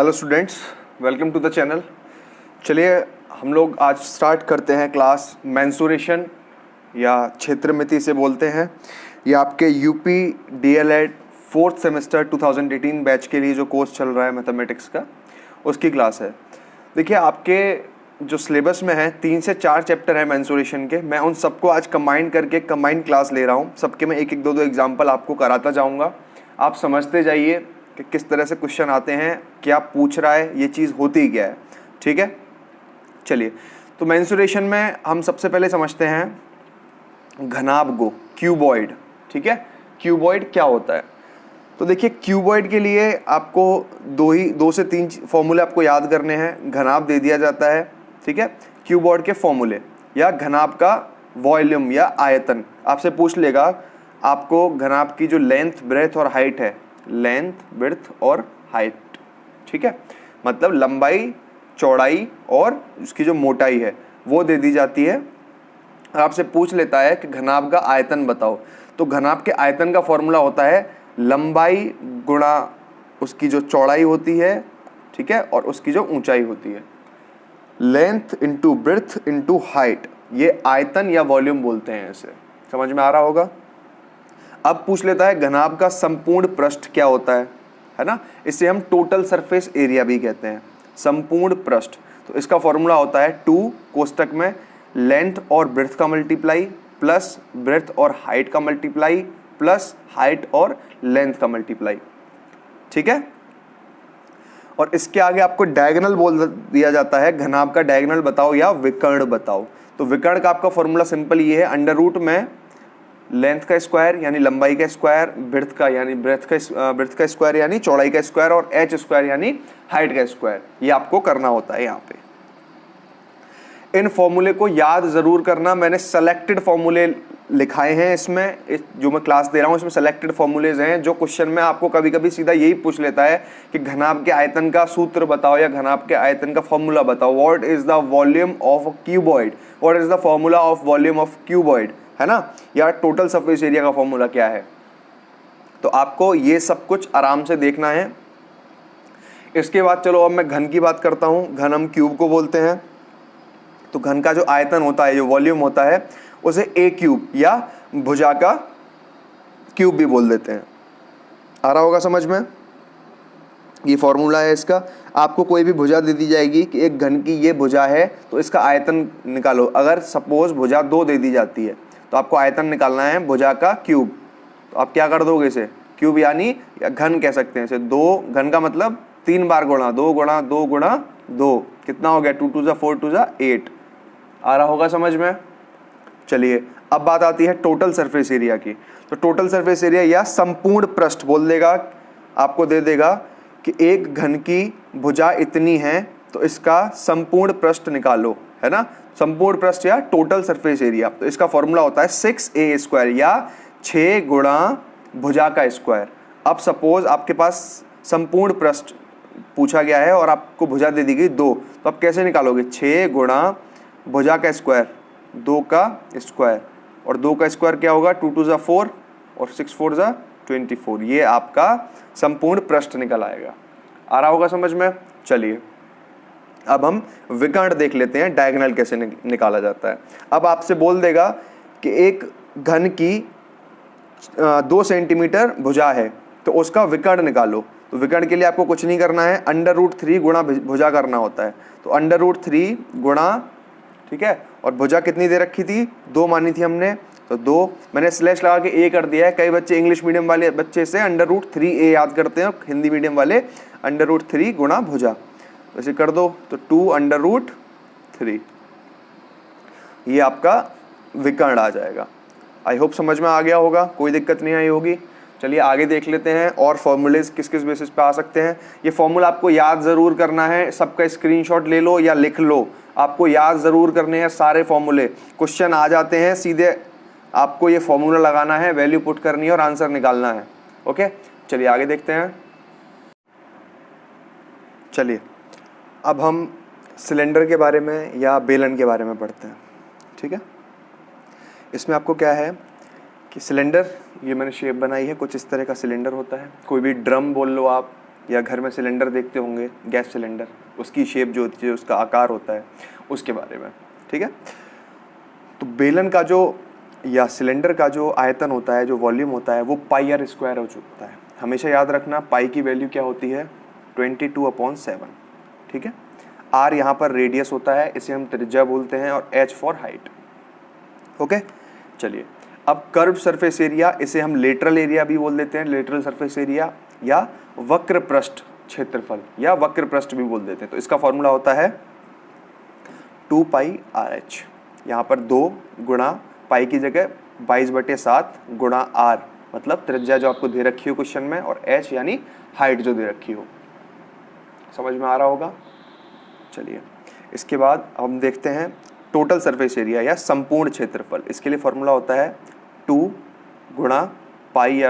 Hello students, welcome to the channel. चलिए हम लोग आज स्टार्ट करते हैं क्लास मेंसुरेशन या क्षेत्रमिति से बोलते हैं। ये आपके UP DElEd fourth semester 2018 batch के लिए जो कोर्स चल रहा है मैथमेटिक्स का, उसकी क्लास है। देखिए आपके जो सिलेबस में है 3 से 4 चैप्टर है मेंसुरेशन के। मैं उन सबको आज कंबाइन करके कंबाइंड क्लास ले रहा हूँ। सबके मैं एक एक दो एग्जाम्पल आपको कराता जाऊँगा। आप समझते जाइए कि किस तरह से क्वेश्चन आते हैं, क्या पूछ रहा है, ये चीज़ होती क्या है। ठीक है, चलिए। तो मेंसुरेशन में हम सबसे पहले समझते हैं घनाभ को, क्यूबॉइड। ठीक है, क्यूबॉइड क्या होता है। तो देखिए क्यूबॉइड के लिए आपको दो से तीन फॉर्मूले आपको याद करने हैं। घनाभ दे दिया जाता है, ठीक है, क्यूबॉइड के फॉर्मूले या घनाभ का वॉल्यूम या आयतन आपसे पूछ लेगा। आपको घनाभ की जो लेंथ, ब्रेथ और हाइट है, लेंथ, ब्रेथ और हाइट, ठीक है, मतलब लंबाई, चौड़ाई और उसकी जो मोटाई है वो दे दी जाती है। आपसे पूछ लेता है कि घनाभ का आयतन बताओ। तो घनाभ के आयतन का फॉर्मूला होता है लंबाई गुणा उसकी जो चौड़ाई होती है, ठीक है, और उसकी जो ऊंचाई होती है। Length into breadth into height, ये आयतन या वॉल्यूम बोलते हैं इसे। समझ में आ रहा होगा। अब पूछ लेता है घनाभ का संपूर्ण पृष्ठ क्या होता है ना। इसे हम टोटल सरफेस एरिया भी कहते हैं, संपूर्ण पृष्ठ। तो इसका फॉर्मूला होता है 2 कोष्टक में लेंथ और ब्रेथ का मल्टीप्लाई प्लस ब्रेथ और हाइट का मल्टीप्लाई प्लस हाइट और लेंथ का मल्टीप्लाई, ठीक है। और इसके आगे आपको डायगोनल बोल दिया जाता है, घनाभ का डायगोनल बताओ या विकर्ण बताओ। तो विकर्ण का आपका फॉर्मूला सिंपल ये है, अंडर रूट में लेंथ का स्क्वायर यानी लंबाई का स्क्वायर, ब्रेथ का यानी ब्रेथ का स्क्वायर यानी चौड़ाई का स्क्वायर और एच स्क्वायर यानी हाइट का स्क्वायर। ये आपको करना होता है। यहाँ पे इन फॉर्मूले को याद जरूर करना। मैंने सेलेक्टेड फॉर्मूले लिखाए हैं इसमें, जो मैं क्लास दे रहा हूँ इसमें सेलेक्टेड फॉर्मूलेज हैं। जो क्वेश्चन में आपको कभी कभी सीधा यही पूछ लेता है कि घनाभ के आयतन का सूत्र बताओ या घनाभ के आयतन का फॉर्मूला बताओ। What is the volume of a cuboid, what is the formula of volume of cuboid, है ना, या टोटल सरफेस एरिया का फॉर्मूला क्या है। तो आपको ये सब कुछ आराम से देखना है। इसके बाद चलो अब मैं घन की बात करता हूँ। घन हम क्यूब को बोलते हैं। तो घन का जो आयतन होता है, जो वॉल्यूम होता है, उसे ए क्यूब या भुजा का क्यूब भी बोल देते हैं। आ रहा होगा समझ में। ये फॉर्मूला है इसका। आपको कोई भी भुजा दे दी जाएगी कि एक घन की ये भुजा है तो इसका आयतन निकालो। अगर सपोज भुजा 2 दे दी जाती है तो आपको आयतन निकालना है भुजा का क्यूब। तो आप क्या कर दोगे इसे, क्यूब यानी या घन कह सकते हैं इसे। 2 घन का मतलब 3 बार गुणा 2 गुणा 2 गुणा 2, कितना हो गया, 2 2 4 2 8। आ रहा होगा समझ में। चलिए अब बात आती है टोटल सरफेस एरिया की। तो टोटल सरफेस एरिया या संपूर्ण पृष्ठ बोल देगा, आपको दे देगा कि एक घन की भुजा इतनी है तो इसका संपूर्ण पृष्ठ निकालो, है ना। संपूर्ण पृष्ठ या टोटल सरफेस एरिया। तो इसका फॉर्मूला होता है 6a स्क्वायर या 6 गुणा भुजा का स्क्वायर। अब सपोज आपके पास संपूर्ण पृष्ठ पूछा गया है और आपको भुजा दे दी गई 2, तो आप कैसे निकालोगे, 6 गुणा भुजा का स्क्वायर, 2 का स्क्वायर, और 2 का स्क्वायर क्या होगा, 2 2 4 और 6 4 24। ये आपका संपूर्ण पृष्ठ निकल आएगा। आ रहा होगा समझ में। चलिए अब हम विकर्ण देख लेते हैं, डायगोनल कैसे निकाला जाता है। अब आपसे बोल देगा कि एक घन की 2 सेंटीमीटर भुजा है तो उसका विकर्ण निकालो। तो विकर्ण के लिए आपको कुछ नहीं करना है, अंडर रूट 3 गुणा भुजा करना होता है। तो अंडर रूट 3 गुणा, ठीक है, और भुजा कितनी दे रखी थी, 2 मानी थी हमने, तो 2 मैंने स्लैश लगा के ए कर दिया है। कई बच्चे इंग्लिश मीडियम वाले बच्चे से अंडर रूट 3a याद करते हैं, हिंदी मीडियम वाले अंडर रूट 3 गुणा भुजा। तो ऐसे कर दो तो 2 अंडर रूट 3, ये आपका विकर्ण आ जाएगा। आई होप समझ में आ गया होगा, कोई दिक्कत नहीं आई होगी। चलिए आगे देख लेते हैं और फॉर्मूलेज किस किस बेसिस पे आ सकते हैं। ये फॉर्मूला आपको याद ज़रूर करना है, सबका स्क्रीनशॉट ले लो या लिख लो। आपको याद ज़रूर करने हैं सारे फॉर्मूले। क्वेश्चन आ जाते हैं सीधे, आपको ये फॉर्मूला लगाना है, वैल्यू पुट करनी है और आंसर निकालना है। ओके, चलिए आगे देखते हैं। चलिए अब हम सिलेंडर के बारे में या बेलन के बारे में पढ़ते हैं। ठीक है, इसमें आपको क्या है कि सिलेंडर, ये मैंने शेप बनाई है, कुछ इस तरह का सिलेंडर होता है। कोई भी ड्रम बोल लो आप, या घर में सिलेंडर देखते होंगे, गैस सिलेंडर, उसकी शेप जो होती है, उसका आकार होता है, उसके बारे में। ठीक है, तो बेलन का जो या सिलेंडर का जो आयतन होता है, जो वॉल्यूम होता है, वो पाई आर स्क्वायर हो चुका है। हमेशा याद रखना पाई की वैल्यू क्या होती है, 22/7। ठीक है, आर यहाँ पर रेडियस होता है, इसे हम त्रिज्या बोलते हैं, और एच फॉर हाइट। ओके, चलिए अब कर्व सरफेस एरिया, इसे हम लेटरल एरिया भी बोल देते हैं, लेटरल सरफेस एरिया, या वक्र पृष्ठ क्षेत्रफल, या वक्र पृष्ठ भी बोल देते हैं। तो इसका फॉर्मूला होता है 2πRh। यहाँ पर 2 गुणा पाई की जगह 22/7 गुणा आर, मतलब त्रिज्या जो आपको दे रखी हो क्वेश्चन में, और एच यानी हाइट जो दे रखी हो। समझ में आ रहा होगा। चलिए इसके बाद हम देखते हैं टोटल सरफेस एरिया या संपूर्ण क्षेत्रफल। इसके लिए फॉर्मूला होता है 2 गुणा पाई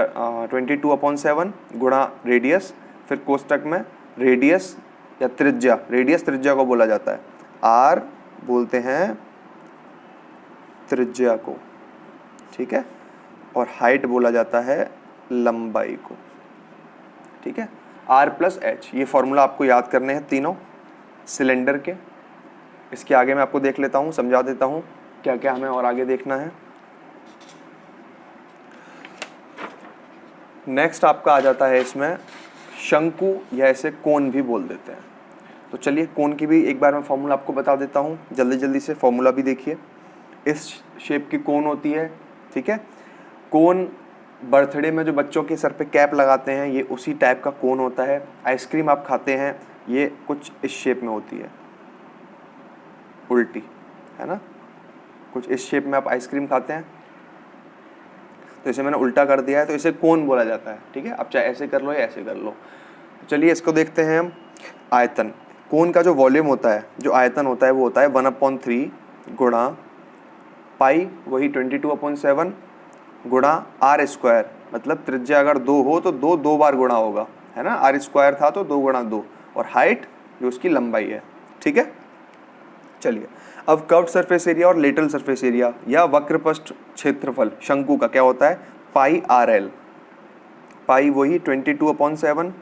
22/7 गुणा रेडियस, फिर कोष्टक में रेडियस या त्रिज्या, रेडियस त्रिज्या को बोला जाता है, आर बोलते हैं त्रिज्या को। ठीक है, और हाइट बोला जाता है लंबाई को। ठीक है, आर प्लस एच, ये फॉर्मूला आपको याद करने हैं तीनों सिलेंडर के। इसके आगे मैं आपको देख लेता हूँ, समझा देता हूँ क्या क्या हमें और आगे देखना है। नेक्स्ट आपका आ जाता है इसमें शंकु, या ऐसे कोन भी बोल देते हैं। तो चलिए कोन की भी एक बार मैं फॉर्मूला आपको बता देता हूँ, जल्दी जल्दी से फॉर्मूला भी देखिए। इस शेप की कोन होती है। ठीक है, कोन बर्थडे में जो बच्चों के सर पे कैप लगाते हैं, ये उसी टाइप का कोन होता है। आइसक्रीम आप खाते हैं, ये कुछ इस शेप में होती है, उल्टी, है ना, कुछ इस शेप में आप आइसक्रीम खाते हैं, तो इसे मैंने उल्टा कर दिया है, तो इसे कोन बोला जाता है। ठीक है, अब चाहे ऐसे कर लो या ऐसे कर लो। चलिए इसको देखते हैं हम। आयतन, कोन का जो वॉल्यूम होता है, जो आयतन होता है, वो होता है 1/3 गुणा पाई, वही 22/7 गुणा आर स्क्वायर, मतलब त्रिज्या अगर 2 हो तो 2 बार गुणा होगा, है ना, आर स्क्वायर था तो 2 गुणा 2, और हाइट जो उसकी लंबाई है। ठीक है, चलिए अब कर्व्ड सरफेस एरिया और लेटरल सरफेस एरिया या वक्रपृष्ठ क्षेत्रफल शंकु का क्या होता है, पाई आर एल। पाई वही 22/7,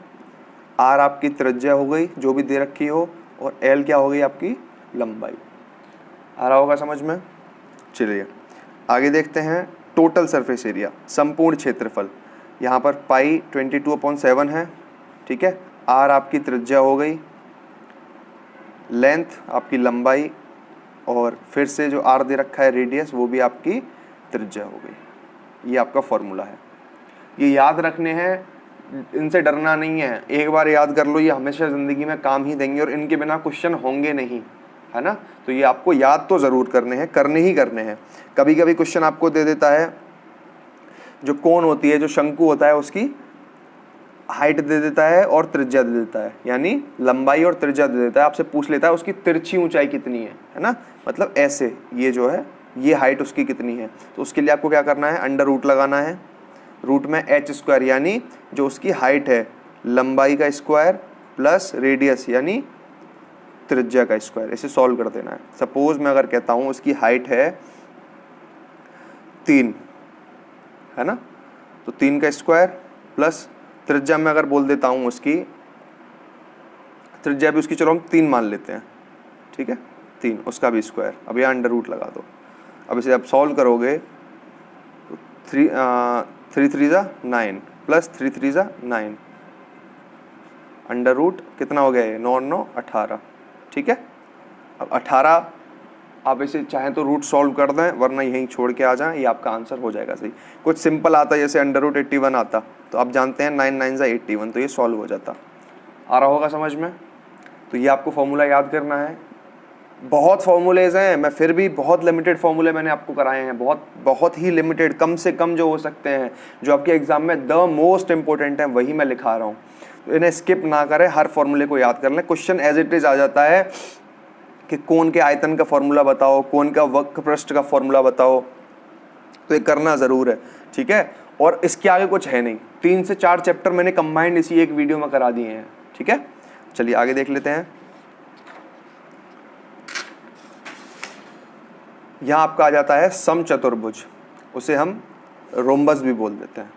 आर आपकी त्रिज्या हो गई जो भी दे रखी हो, और एल क्या हो गई आपकी लंबाई। आ रहा होगा समझ में। चलिए आगे देखते हैं टोटल सरफेस एरिया, संपूर्ण क्षेत्रफल। यहाँ पर पाई 22/7 है। ठीक है, आर आपकी त्रिज्या हो गई, लेंथ आपकी लंबाई, और फिर से जो आर दे रखा है रेडियस, वो भी आपकी त्रिज्या हो गई। ये आपका फॉर्मूला है, ये याद रखने हैं, इनसे डरना नहीं है। एक बार याद कर लो, ये हमेशा ज़िंदगी में काम ही देंगे, और इनके बिना क्वेश्चन होंगे नहीं, है ना। तो ये आपको याद तो ज़रूर करने हैं, करने ही करने हैं। कभी कभी क्वेश्चन आपको दे देता है, जो कोन होती है, जो शंकु होता है, उसकी हाइट दे देता है और त्रिज्या दे देता है, यानी लंबाई और त्रिज्या दे देता है। आपसे पूछ लेता है उसकी तिरछी ऊंचाई कितनी है ना, मतलब ऐसे, ये जो है ये हाइट उसकी कितनी है। तो उसके लिए आपको क्या करना है, अंडर रूट लगाना है। रूट में एच स्क्वायर, यानी जो उसकी हाइट है, लंबाई का स्क्वायर प्लस रेडियस यानी त्रिज्या का स्क्वायर, इसे सॉल्व कर देना है। सपोज मैं अगर कहता हूँ उसकी हाइट है 3, है ना, तो 3 का स्क्वायर प्लस त्रिज्या में अगर बोल देता हूँ उसकी त्रिज्या भी उसकी, चलो हम 3 मान लेते हैं। ठीक है, 3, उसका भी स्क्वायर। अब यहाँ अंडर रूट लगा दो। अब इसे आप सॉल्व करोगे तो 3 3 ज़ा 9 प्लस 3 3 ज़ा 9, अंडर रूट कितना हो गया ये, 9 9 18। ठीक है, अब 18 आप इसे चाहें तो रूट सॉल्व कर दें, वरना यहीं छोड़ के आ जाएं, ये आपका आंसर हो जाएगा सही। कुछ सिंपल आता है जैसे अंडर रूट 81 आता, तो आप जानते हैं 9 9 ज़ा 81, तो ये सॉल्व हो जाता। आ रहा होगा समझ में। तो ये आपको फॉर्मूला याद करना है। बहुत फॉर्मूलेज हैं, मैं फिर भी बहुत लिमिटेड फॉर्मूले मैंने आपको कराए हैं, बहुत ही लिमिटेड, कम से कम जो हो सकते हैं, जो आपके एग्जाम में द मोस्ट इंपॉर्टेंट है, वही मैं लिखा रहा हूँ। तो इन्हें स्किप ना करें, हर फॉर्मूले को याद कर लें। क्वेश्चन एज इट इज आ जाता है कि कोन के आयतन का फॉर्मूला बताओ, कोन का वक्रपृष्ठ का फॉर्मूला बताओ, तो ये करना ज़रूर है। ठीक है, और इसके आगे कुछ है नहीं। 3 से 4 चैप्टर मैंने कंबाइंड इसी एक वीडियो में करा दिए हैं। ठीक है, चलिए आगे देख लेते हैं। यहाँ आपका आ जाता है समचतुर्भुज, उसे हम रोम्बस भी बोल देते हैं।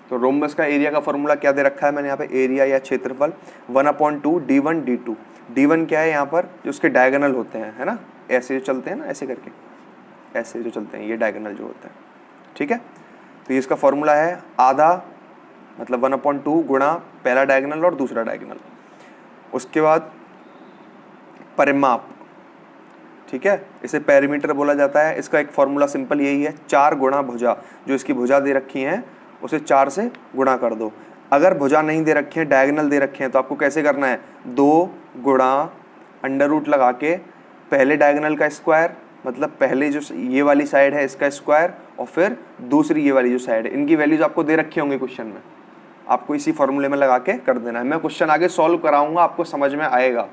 तो रोम्बस का एरिया का फॉर्मूला क्या दे रखा है मैंने यहाँ पे, एरिया या क्षेत्रफल 1/2 d1 d2। d1 क्या है यहाँ पर, जो उसके डायगोनल होते हैं, है ना, ऐसे जो चलते हैं ना, ऐसे करके, ऐसे जो चलते हैं, ये डायगोनल जो होता है, ठीक है। तो ये इसका फॉर्मूला है आधा, मतलब 1/2 गुणा पहला डायगोनल और दूसरा डायगोनल। उसके बाद परिमाप, ठीक है, इसे पेरीमीटर बोला जाता है। इसका एक फॉर्मूला सिंपल यही है, 4 गुणा भुजा, जो इसकी भुजा दे रखी हैं उसे 4 से गुणा कर दो। अगर भुजा नहीं दे रखी है, डायगोनल दे रखे हैं, तो आपको कैसे करना है, 2 गुणा अंडर रूट लगा के पहले डायगोनल का स्क्वायर, मतलब पहले जो ये वाली साइड है इसका स्क्वायर, और फिर दूसरी ये वाली जो साइड है, इनकी वैल्यूज आपको दे रखे होंगे क्वेश्चन में, आपको इसी फॉर्मूले में लगा के कर देना है। मैं क्वेश्चन आगे सॉल्व कराऊंगा, आपको समझ में आएगा,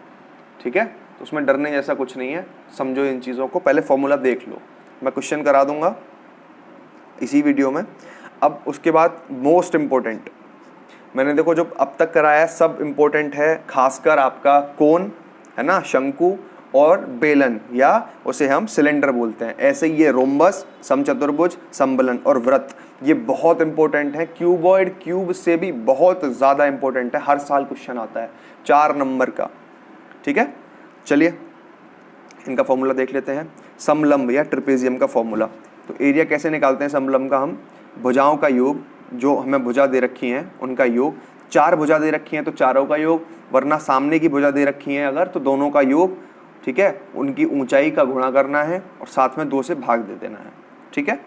ठीक है। तो उसमें डरने जैसा कुछ नहीं है, समझो इन चीज़ों को, पहले फॉर्मूला देख लो, मैं क्वेश्चन करा दूंगा इसी वीडियो में। अब उसके बाद मोस्ट इम्पोर्टेंट, मैंने देखो जो अब तक कराया सब इम्पोर्टेंट है, खासकर आपका कोन, है ना, शंकु और बेलन, या उसे हम सिलेंडर बोलते हैं। ऐसे ही ये रोम्बस, समचतुर्भुज, संबलन और वृत्त, ये बहुत इंपॉर्टेंट है। क्यूबॉइड, क्यूब से भी बहुत ज़्यादा इंपॉर्टेंट है, हर साल क्वेश्चन आता है 4 नंबर का, ठीक है। चलिए इनका फॉर्मूला देख लेते हैं। समलंब या ट्रिपेजियम का फॉर्मूला, तो एरिया कैसे निकालते हैं समलंब का, हम भुजाओं का योग, जो हमें भुजा दे रखी हैं उनका योग, 4 भुजा दे रखी हैं तो चारों का योग, वरना सामने की भुजा दे रखी हैं अगर तो दोनों का योग, ठीक है। उनकी ऊंचाई का गुणा करना है और साथ में 2 से भाग दे देना है, ठीक है।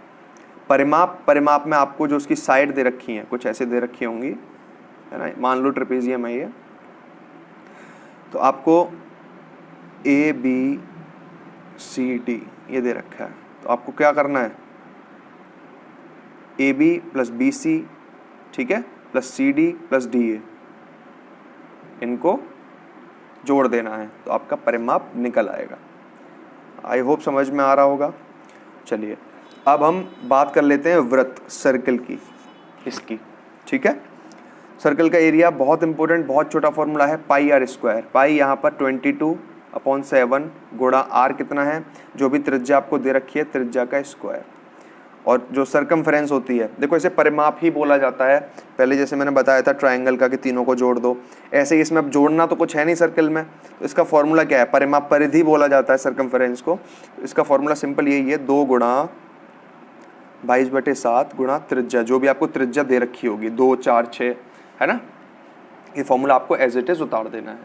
परिमाप, परिमाप में आपको जो उसकी साइड दे रखी हैं कुछ ऐसे दे रखी होंगी, है ना, मान लो ट्रेपेजियम है ये, तो आपको ABCD ये दे रखा है, तो आपको क्या करना है, AB + BC, ठीक है, + CD + DA, इनको जोड़ देना है, तो आपका परिमाप निकल आएगा। आई होप समझ में आ रहा होगा। चलिए अब हम बात कर लेते हैं वृत्त, सर्कल की, इसकी, ठीक है। सर्कल का एरिया बहुत इंपॉर्टेंट, बहुत छोटा फॉर्मूला है, πr²। पाई यहाँ पर 22/7 गुणा r कितना है, जो भी त्रिज्या आपको दे रखी है, त्रिज्या का स्क्वायर, और जो सरकमफ्रेंस होती है, देखो इसे परिमाप ही बोला जाता है। पहले जैसे मैंने बताया था ट्रायंगल का कि तीनों को जोड़ दो, ऐसे ही इसमें अब जोड़ना तो कुछ है नहीं सर्कल में, तो इसका फॉर्मूला क्या है, परिमाप, परिधि बोला जाता है सरकमफ्रेंस को। तो इसका फॉर्मूला सिंपल यही है, 2 गुणा 22/7 गुणा त्रिज्या, जो भी आपको त्रिज्या दे रखी होगी, 2, 4, 6, है ना, ये फॉर्मूला आपको एज इट इज उतार देना है।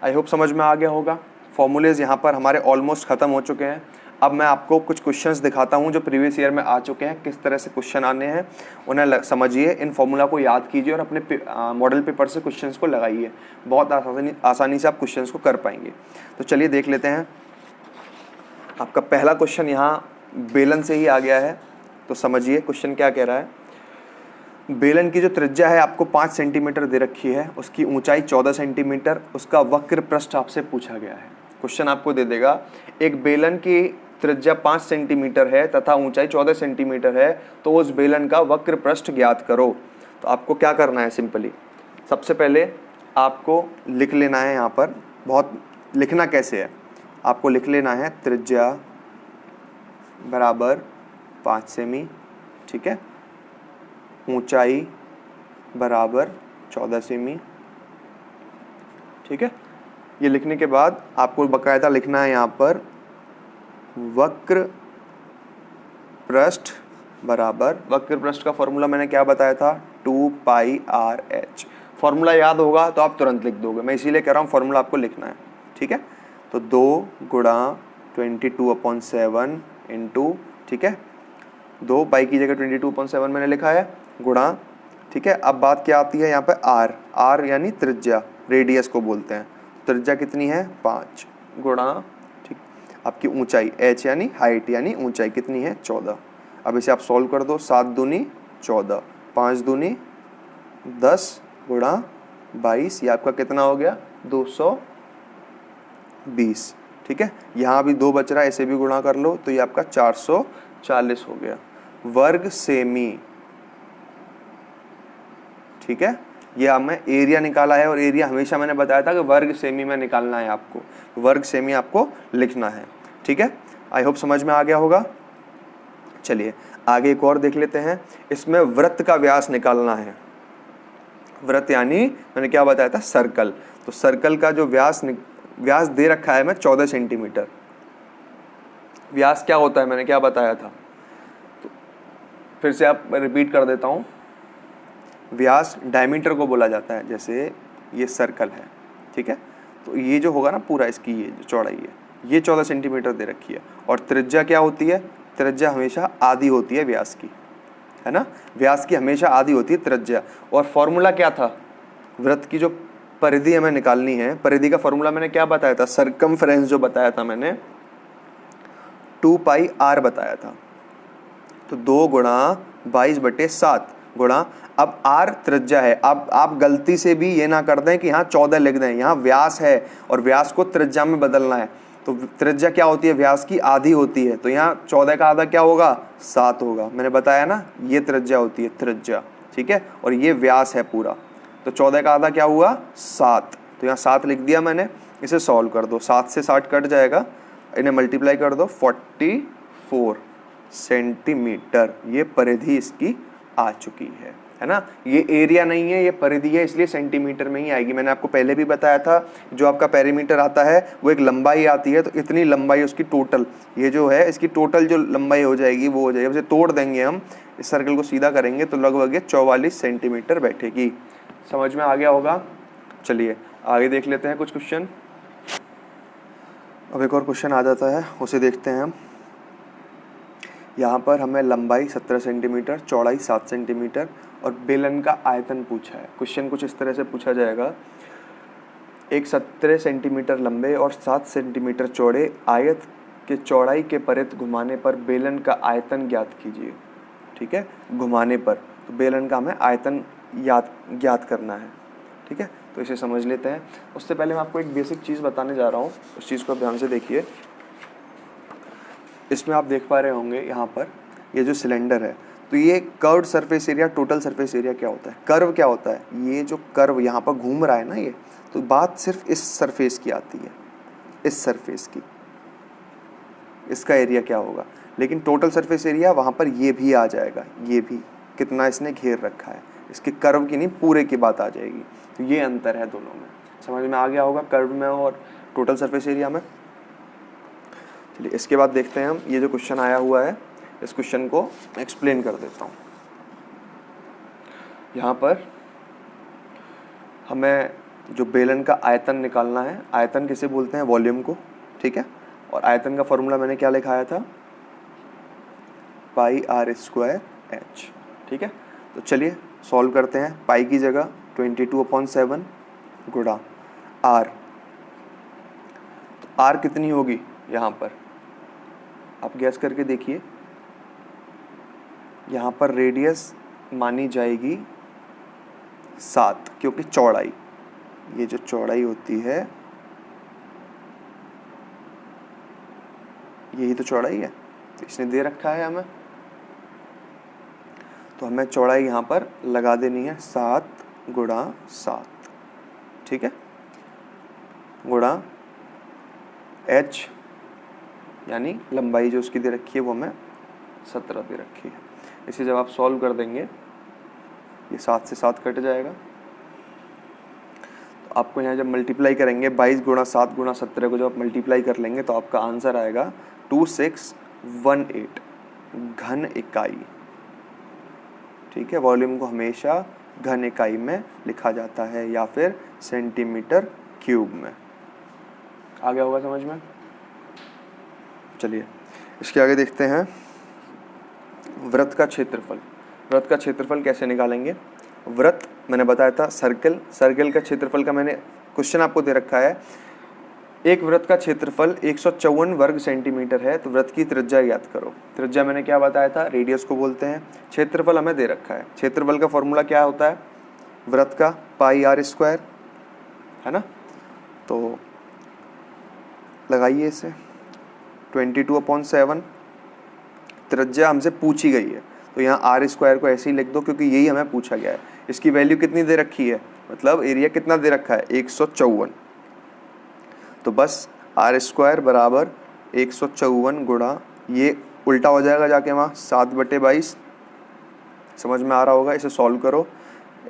आई होप समझ में आ गया होगा। फॉर्मूलेज यहाँ पर हमारे ऑलमोस्ट खत्म हो चुके हैं। अब मैं आपको कुछ क्वेश्चंस दिखाता हूँ जो प्रीवियस ईयर में आ चुके हैं, किस तरह से क्वेश्चन आने हैं उन्हें समझिए, इन फॉर्मूला को याद कीजिए और अपने मॉडल पेपर से क्वेश्चंस को लगाइए, बहुत आसानी से आप क्वेश्चंस को कर पाएंगे। तो चलिए देख लेते हैं। आपका पहला क्वेश्चन यहाँ बेलन से ही आ गया है, तो समझिए क्वेश्चन क्या कह रहा है। बेलन की जो त्रिज्या है आपको 5 सेंटीमीटर दे रखी है, उसकी ऊंचाई 14 सेंटीमीटर, उसका वक्र पृष्ठ आपसे पूछा गया है। क्वेश्चन आपको दे देगा एक बेलन की त्रिज्या 5 सेंटीमीटर है तथा ऊंचाई 14 सेंटीमीटर है, तो उस बेलन का वक्र पृष्ठ ज्ञात करो। तो आपको क्या करना है, सिंपली सबसे पहले आपको लिख लेना है, यहाँ पर बहुत लिखना कैसे है, आपको लिख लेना है त्रिज्या बराबर 5 सेमी, ठीक है, ऊंचाई बराबर 14 सेमी, ठीक है। ये लिखने के बाद आपको बकायदा लिखना है यहाँ पर वक्र पृष्ठ बराबर, वक्र पृष्ठ का फॉर्मूला मैंने क्या बताया था, 2πr/h। फॉर्मूला याद होगा तो आप तुरंत लिख दोगे, मैं इसीलिए कह रहा हूँ फॉर्मूला आपको लिखना है, ठीक है। तो 2 गुणा 22/7 इंटू, ठीक है, 2 पाई की जगह 22/7 मैंने लिखा है, गुणा, ठीक है। अब बात क्या आती है यहाँ पे, आर, आर यानी त्रिज्या, रेडियस को बोलते हैं, त्रिज्या कितनी है 5 गुणा, ठीक, आपकी ऊंचाई h यानी हाइट यानी ऊंचाई कितनी है 14। अब इसे आप सॉल्व कर दो, 7 दूनी 14, 5 दूनी 10 गुणा 22, ये आपका कितना हो गया 220, ठीक है। यहाँ भी 2 बच रहा है, इसे भी गुणा कर लो, तो ये आपका 440 हो गया वर्ग सेमी, ठीक है। ये हमें एरिया निकाला है, और एरिया हमेशा मैंने बताया था कि वर्ग सेमी में निकालना है आपको, वर्ग सेमी आपको लिखना है, ठीक है। आई होप समझ में आ गया होगा। चलिए आगे एक और देख लेते हैं, इसमें वृत्त का व्यास निकालना है, वृत्त यानी मैंने क्या बताया था, सर्कल। तो सर्कल का जो व्यास दे रखा है मैं 14 सेंटीमीटर। व्यास क्या होता है मैंने क्या बताया था, तो फिर से आप रिपीट कर देता हूँ। व्यास डायमीटर को बोला जाता है। जैसे ये सर्कल है, ठीक है, तो ये जो होगा ना पूरा, इसकी ये जो चौड़ाई है ये 14 सेंटीमीटर दे रखी है। और त्रिज्या क्या होती है, त्रिज्या हमेशा आधी होती है व्यास की, है ना, व्यास की हमेशा आधी होती है त्रिज्या। और फॉर्मूला क्या था, वृत्त की जो परिधि हमें निकालनी है, परिधि का फॉर्मूला मैंने क्या बताया था, सरकमफ्रेंस जो बताया था मैंने 2πr बताया था। तो 2 गुणा 22/7 गुणा, अब r त्रिज्या है। अब आप गलती से भी ये ना कर दें कि यहाँ 14 लिख दें, यहाँ व्यास है और व्यास को त्रिज्या में बदलना है। तो त्रिज्या क्या होती है, व्यास की आधी होती है, तो यहाँ 14 का आधा क्या होगा, 7 होगा। मैंने बताया ना, ये त्रिज्या होती है, त्रिज्या, ठीक है, और ये व्यास है पूरा। तो 14 का आधा क्या हुआ, 7, तो यहाँ 7 लिख दिया मैंने। इसे सॉल्व कर दो, 7 से 60 कट जाएगा, इन्हें मल्टीप्लाई कर दो, 44 सेंटीमीटर ये परिधि इसकी आ चुकी है ना। ये एरिया नहीं है, ये परिधि है, इसलिए सेंटीमीटर में ही आएगी। मैंने आपको पहले भी बताया था, जो आपका पेरीमीटर आता है वो एक लंबाई आती है, तो इतनी लंबाई उसकी टोटल, ये जो है इसकी टोटल जो लंबाई हो जाएगी वो हो जाएगी। उसे तोड़ देंगे हम, इस सर्कल को सीधा करेंगे तो लगभग ये 44 सेंटीमीटर बैठेगी। समझ में आ गया होगा। चलिए आगे देख लेते हैं कुछ क्वेश्चन। अब एक और क्वेश्चन आ जाता है, उसे देखते हैं हम। यहाँ पर हमें लंबाई 17 सेंटीमीटर, चौड़ाई 7 सेंटीमीटर और बेलन का आयतन पूछा है। क्वेश्चन कुछ इस तरह से पूछा जाएगा, एक 17 सेंटीमीटर लंबे और 7 सेंटीमीटर चौड़े आयत के चौड़ाई के परित घुमाने पर बेलन का आयतन ज्ञात कीजिए। ठीक है, घुमाने पर, तो बेलन का हमें आयतन ज्ञात करना है। ठीक है, तो इसे समझ लेते हैं। उससे पहले मैं आपको एक बेसिक चीज़ बताने जा रहा हूँ, उस चीज़ को ध्यान से देखिए। इसमें आप देख पा रहे होंगे यहाँ पर ये जो सिलेंडर है, तो ये curved surface area, total surface area क्या होता है, कर्व क्या होता है, ये जो कर्व यहाँ पर घूम रहा है ना ये, तो बात सिर्फ इस सरफेस की आती है, इस सरफेस की, इसका एरिया क्या होगा। लेकिन टोटल सरफेस एरिया वहाँ पर ये भी आ जाएगा, ये भी कितना इसने घेर रखा है, इसके कर्व की नहीं पूरे की बात आ जाएगी। तो ये अंतर है दोनों में, समझ में आ गया होगा, कर्व में और टोटल सरफेस एरिया में। चलिए इसके बाद देखते हैं हम, ये जो क्वेश्चन आया हुआ है इस क्वेश्चन को एक्सप्लेन कर देता हूँ। यहाँ पर हमें जो बेलन का आयतन निकालना है, आयतन किसे बोलते हैं, वॉल्यूम को। ठीक है, और आयतन का फॉर्मूला मैंने क्या लिखाया था, πr²h। ठीक है, तो चलिए सॉल्व करते हैं। पाई की जगह 22/7 गुणा r, तो r कितनी होगी यहाँ पर, आप गैस करके देखिए। यहाँ पर रेडियस मानी जाएगी 7, क्योंकि चौड़ाई, ये जो चौड़ाई होती है यही तो चौड़ाई है, तो इसने दे रखा है हमें, तो हमें चौड़ाई यहाँ पर लगा देनी है 7 गुणा 7। ठीक है, गुणा h यानी लंबाई जो उसकी दे रखी है वो हमें 17 दे रखी है। इसे जब आप सॉल्व कर देंगे, ये 7 से 7 कट जाएगा, तो आपको यहाँ जब मल्टीप्लाई करेंगे 22 गुणा 7 गुणा 17 को जब आप मल्टीप्लाई कर लेंगे तो आपका आंसर आएगा 2618 घन इकाई। ठीक है, वॉल्यूम को हमेशा घन इकाई में लिखा जाता है या फिर सेंटीमीटर क्यूब में। आ गया होगा समझ में। चलिए इसके आगे देखते हैं, वृत्त का क्षेत्रफल। वृत्त का क्षेत्रफल कैसे निकालेंगे। वृत्त मैंने बताया था सर्कल, सर्कल का क्षेत्रफल का मैंने क्वेश्चन आपको दे रखा है। एक वृत्त का क्षेत्रफल 154 वर्ग सेंटीमीटर है, तो वृत्त की त्रिज्या याद करो। त्रिज्या मैंने क्या बताया था, रेडियस को बोलते हैं। क्षेत्रफल हमें दे रखा है, क्षेत्रफल का फॉर्मूला क्या होता है वृत्त का, πr², है ना। तो लगाइए इसे, 22/7, त्रिज्या हमसे पूछी गई है तो यहाँ r² को ऐसे ही लिख दो, क्योंकि यही हमें पूछा गया है। इसकी वैल्यू कितनी दे रखी है, मतलब एरिया कितना दे रखा है, 154, तो बस r² बराबर 154 गुणा, ये उल्टा हो जाएगा जाके वहाँ 7/22, समझ में आ रहा होगा। इसे सॉल्व करो,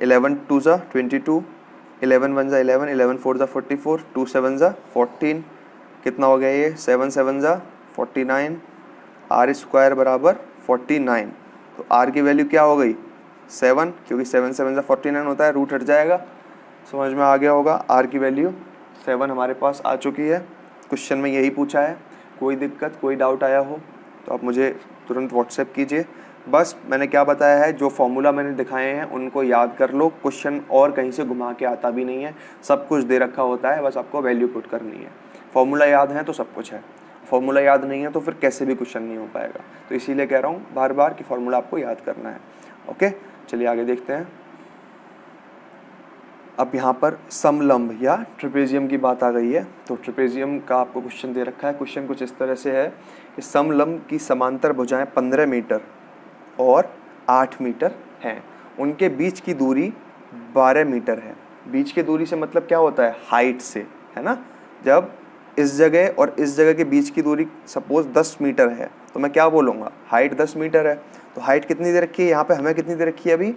11 2 ज़ा 22, 11 1 ज़ा 11, 11 4 ज़ा 44, 2 7 ज़ा 14, कितना हो गया ये 7 7 ज़ा 49, आर स्क्वायर बराबर 49। तो आर की वैल्यू क्या हो गई 7, क्योंकि 7 7 ज़ा 49 होता है, रूट हट जाएगा। समझ में आ गया होगा, आर की वैल्यू 7 हमारे पास आ चुकी है। क्वेश्चन में यही पूछा है। कोई दिक्कत कोई डाउट आया हो तो आप मुझे तुरंत व्हाट्सएप कीजिए। बस मैंने क्या बताया है, जो फॉर्मूला मैंने दिखाए हैं उनको याद कर लो। क्वेश्चन और कहीं से घुमा के आता भी नहीं है, सब कुछ दे रखा होता है, बस आपको वैल्यू पुट करनी है। फॉर्मूला याद है तो सब कुछ है, फॉर्मूला याद नहीं है तो फिर कैसे भी क्वेश्चन नहीं हो पाएगा। तो इसीलिए कह रहा हूँ बार बार कि फॉर्मूला आपको याद करना है। ओके, चलिए आगे देखते हैं। अब यहाँ पर समलंब या ट्रेपेजियम की बात आ गई है। तो ट्रेपेजियम का आपको क्वेश्चन दे रखा है। क्वेश्चन कुछ इस तरह से है कि समलंब की समांतर भुजाएं 15 मीटर और 8 मीटर हैं, उनके बीच की दूरी 12 मीटर है। बीच की दूरी से मतलब क्या होता है, हाइट से, है ना। जब इस जगह और इस जगह के बीच की दूरी सपोज 10 मीटर है तो मैं क्या बोलूँगा, हाइट 10 मीटर है। तो हाइट कितनी दे रखी है यहाँ पे, हमें कितनी दे रखी है अभी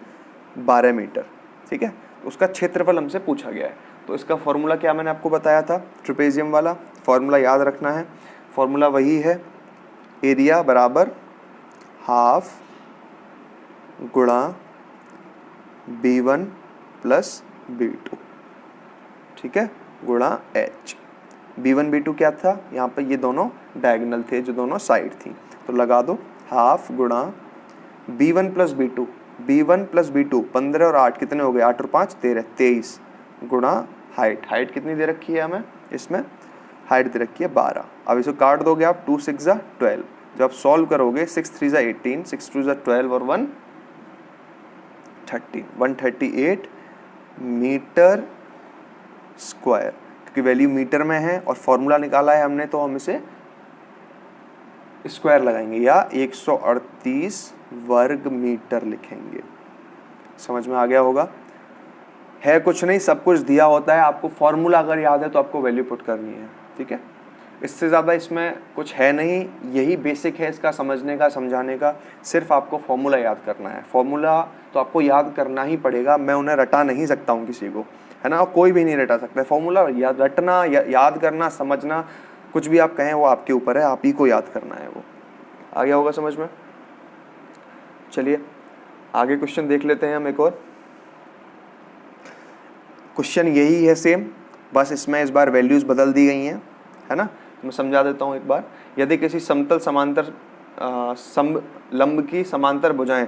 12 मीटर, ठीक है। उसका क्षेत्रफल हमसे पूछा गया है। तो इसका फॉर्मूला क्या मैंने आपको बताया था, ट्रेपेजियम वाला फॉर्मूला याद रखना है। फॉर्मूला वही है, एरिया बराबर हाफ गुणा B1 प्लस B2, ठीक है, गुणा H। B1 B2 क्या था, यहाँ पर ये दोनों डायगोनल थे, जो दोनों साइड थी, तो लगा दो हाफ गुणा B1 plus B2, B1 plus B2 15 और 8 कितने हो गए, 8 और 5 13, 23 गुणा हाइट। हाइट कितनी दे रखी है हमें, इसमें हाइट दे रखी है 12। अब इसको काट दोगे आप, 2 6 ज़ा 12। जब आप सॉल्व करोगे 6 3 ज़ा 18, 6 2 ज़ा 12 और 1 13, 138 मीटर स्क्वायर। क्योंकि वैल्यू मीटर में है और फॉर्मूला निकाला है हमने, तो हम इसे स्क्वायर लगाएंगे या 138 वर्ग मीटर लिखेंगे। समझ में आ गया होगा। है कुछ नहीं, सब कुछ दिया होता है, आपको फॉर्मूला अगर याद है तो आपको वैल्यू पुट करनी है, ठीक है। इससे ज़्यादा इसमें कुछ है नहीं, यही बेसिक है इसका समझने का, समझाने का। सिर्फ आपको फॉर्मूला याद करना है। फॉर्मूला तो आपको याद करना ही पड़ेगा, मैं उन्हें रटा नहीं सकता हूँ किसी को, है ना, कोई भी नहीं रटा सकता है। फॉर्मूला याद रटना, याद करना, समझना, कुछ भी आप कहें वो आपके ऊपर है, आप ही को याद करना है। वो आ गया होगा समझ में। चलिए आगे क्वेश्चन देख लेते हैं हम एक और। क्वेश्चन यही है सेम, बस इसमें इस बार वैल्यूज़ बदल दी गई हैं, है ना। मैं समझा देता हूँ एक बार। यदि किसी समतल समांतर समलंब की समांतर भुजाएं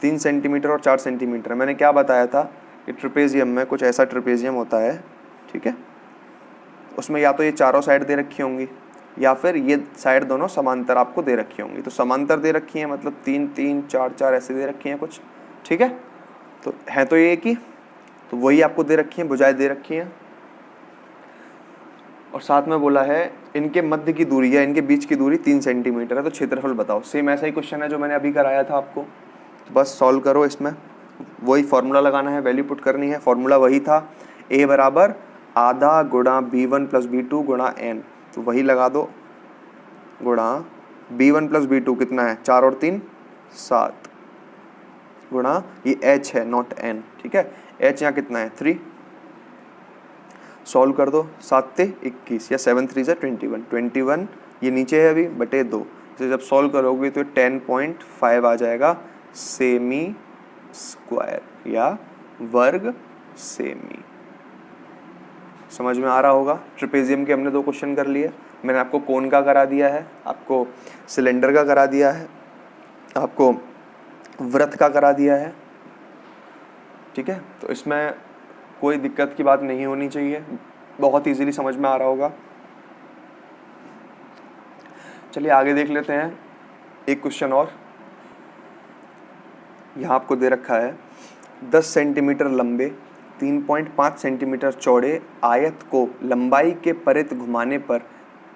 3 सेंटीमीटर और 4 सेंटीमीटर, मैंने क्या बताया था कि ट्रेपेजियम में कुछ ऐसा ट्रेपेजियम होता है, ठीक है। उसमें या तो ये चारों साइड दे रखी होंगी या फिर ये साइड दोनों समांतर आपको दे रखी होंगी। तो समांतर दे रखी है मतलब 3 3 4 4 ऐसे दे रखी हैं कुछ, ठीक है। तो है तो ये एक ही, तो वही आपको दे रखी हैं, भुजाएं दे रखी हैं। और साथ में बोला है इनके मध्य की दूरी या इनके बीच की दूरी 3 सेंटीमीटर है, तो क्षेत्रफल बताओ। सेम ऐसा ही क्वेश्चन है जो मैंने अभी कराया था आपको। तो बस सॉल्व करो, इसमें वही फॉर्मूला लगाना है, वैल्यू पुट करनी है। फॉर्मूला वही था, ए बराबर आधा गुणा B1 प्लस B2 गुणा n, तो वही लगा दो, गुणा B1 प्लस B2 कितना है 4 और 3 7, गुणा ये h है नॉट n, ठीक है। h यहाँ कितना है 3, सॉल्व कर दो, 7 ते 21 या 7 3 ज़ा 21, 21 ये नीचे है अभी बटे 2, इसे जब सॉल्व करोगे तो 10.5 आ जाएगा सेमी स्क्वायर या वर्ग सेमी। समझ में आ रहा होगा। ट्रेपेजियम के हमने 2 क्वेश्चन कर लिए। मैंने आपको कोन का करा दिया है, आपको सिलेंडर का करा दिया है, आपको वृत्त का करा दिया है, ठीक है। तो इसमें कोई दिक्कत की बात नहीं होनी चाहिए, बहुत इजीली समझ में आ रहा होगा। चलिए आगे देख लेते हैं एक क्वेश्चन और। यहाँ आपको दे रखा है 10 सेंटीमीटर लंबे 3.5 सेंटीमीटर चौड़े आयत को लंबाई के परित घुमाने पर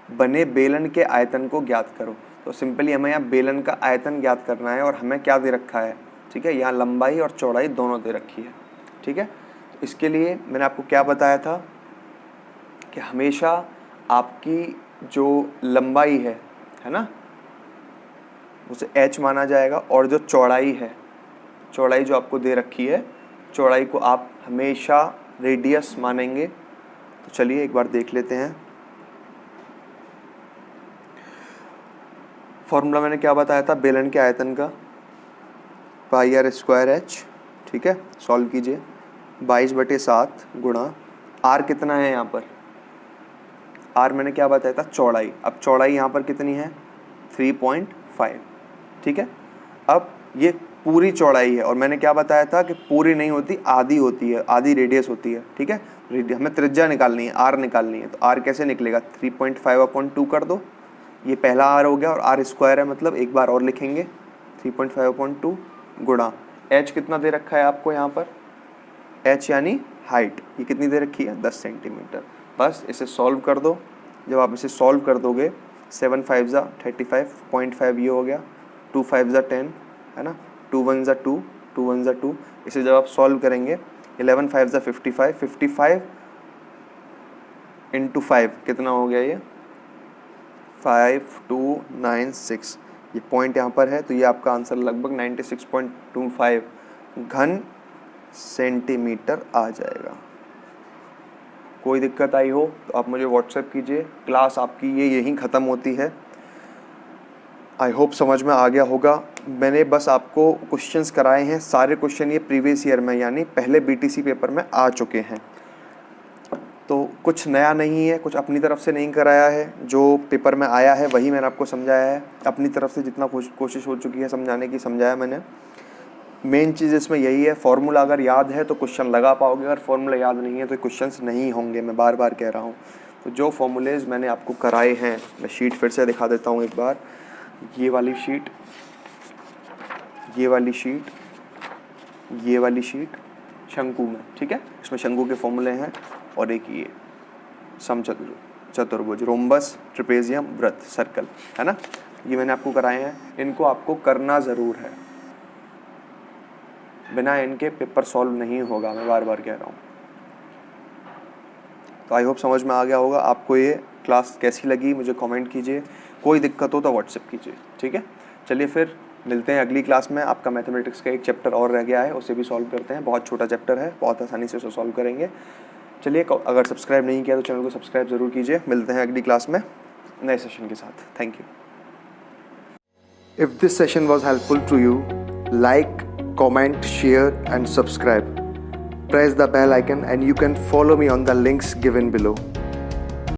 बने बेलन के आयतन को ज्ञात करो। तो सिंपली हमें यहाँ बेलन का आयतन ज्ञात करना है और हमें क्या दे रखा है, ठीक है, यहाँ लंबाई और चौड़ाई दोनों दे रखी है, ठीक है। तो इसके लिए मैंने आपको क्या बताया था कि हमेशा आपकी जो लंबाई है ना, उसे h माना जाएगा और जो चौड़ाई है, चौड़ाई जो आपको दे रखी है चौड़ाई को आप हमेशा रेडियस मानेंगे। तो चलिए एक बार देख लेते हैं। फॉर्मूला मैंने क्या बताया था बेलन के आयतन का, पाई आर स्क्वायर एच। ठीक है, सॉल्व कीजिए। 22/7 गुणा आर कितना है यहाँ पर, आर मैंने क्या बताया था चौड़ाई। अब चौड़ाई यहाँ पर कितनी है 3.5। ठीक है, अब ये पूरी चौड़ाई है और मैंने क्या बताया था कि पूरी नहीं होती, आधी होती है, आधी रेडियस होती है। ठीक है, हमें त्रिज्या निकालनी है, आर निकालनी है। तो आर कैसे निकलेगा 3.5/2 कर दो, ये पहला आर हो गया और आर स्क्वायर है मतलब एक बार और लिखेंगे 3.5/2 गुणा एच कितना दे रखा है आपको यहाँ पर, एच यानी हाइट, ये कितनी दे रखी है 10 सेंटीमीटर। बस इसे सॉल्व कर दो। जब आप इसे सॉल्व कर दोगे 7 5 ज़ा 35.5 ये हो गया, 2 5 ज़ा 10 है ना, 2 1 ज़ा 2, 2 1 ज़ा 2। इसे जब आप सॉल्व करेंगे 11 5 ज़ा 55, 55 इंटू 5 कितना हो गया ये 5296। ये पॉइंट यहाँ पर है तो ये आपका आंसर लगभग 96.25 घन सेंटीमीटर आ जाएगा। कोई दिक्कत आई हो तो आप मुझे व्हाट्सएप कीजिए। क्लास आपकी ये यहीं ख़त्म होती है। आई होप समझ में आ गया होगा। मैंने बस आपको क्वेश्चंस कराए हैं, सारे क्वेश्चन ये प्रीवियस ईयर में यानी पहले बीटीसी पेपर में आ चुके हैं, तो कुछ नया नहीं है, कुछ अपनी तरफ से नहीं कराया है। जो पेपर में आया है वही मैंने आपको समझाया है। अपनी तरफ से जितना कोशिश हो चुकी है समझाने की समझाया मैंने। मेन चीज़ इसमें यही है, फार्मूला अगर याद है तो क्वेश्चन लगा पाओगे, अगर फार्मूला याद नहीं है तो क्वेश्चंस नहीं होंगे। मैं बार बार कह रहा हूँ। तो जो फार्मूलेज मैंने आपको कराए हैं, मैं शीट फिर से दिखा देता हूँ एक बार। ये वाली शीट, ये वाली शीट, ये वाली शीट शंकु में। ठीक है, इसमें शंकु के फॉर्मूले हैं और एक ये समचतुर्भुज, रोम्बस, ट्रेपेजियम, वृत्त, सर्कल, है ना, ये मैंने आपको कराए हैं। इनको आपको करना ज़रूर है, बिना इनके पेपर सॉल्व नहीं होगा, मैं बार बार कह रहा हूँ। तो आई होप समझ में आ गया होगा। आपको ये क्लास कैसी लगी मुझे कमेंट कीजिए, कोई दिक्कत हो तो व्हाट्सएप कीजिए। ठीक है, चलिए फिर मिलते हैं अगली क्लास में। आपका मैथमेटिक्स का एक चैप्टर और रह गया है, उसे भी सॉल्व करते हैं। बहुत छोटा चैप्टर है, बहुत आसानी से उसे सॉल्व करेंगे। चलिए, अगर सब्सक्राइब नहीं किया तो चैनल को सब्सक्राइब ज़रूर कीजिए। मिलते हैं अगली क्लास में नए सेशन के साथ। Thank you. If this session was helpful to you, like, comment, share and subscribe. Press the bell icon and you can follow me on the links given below.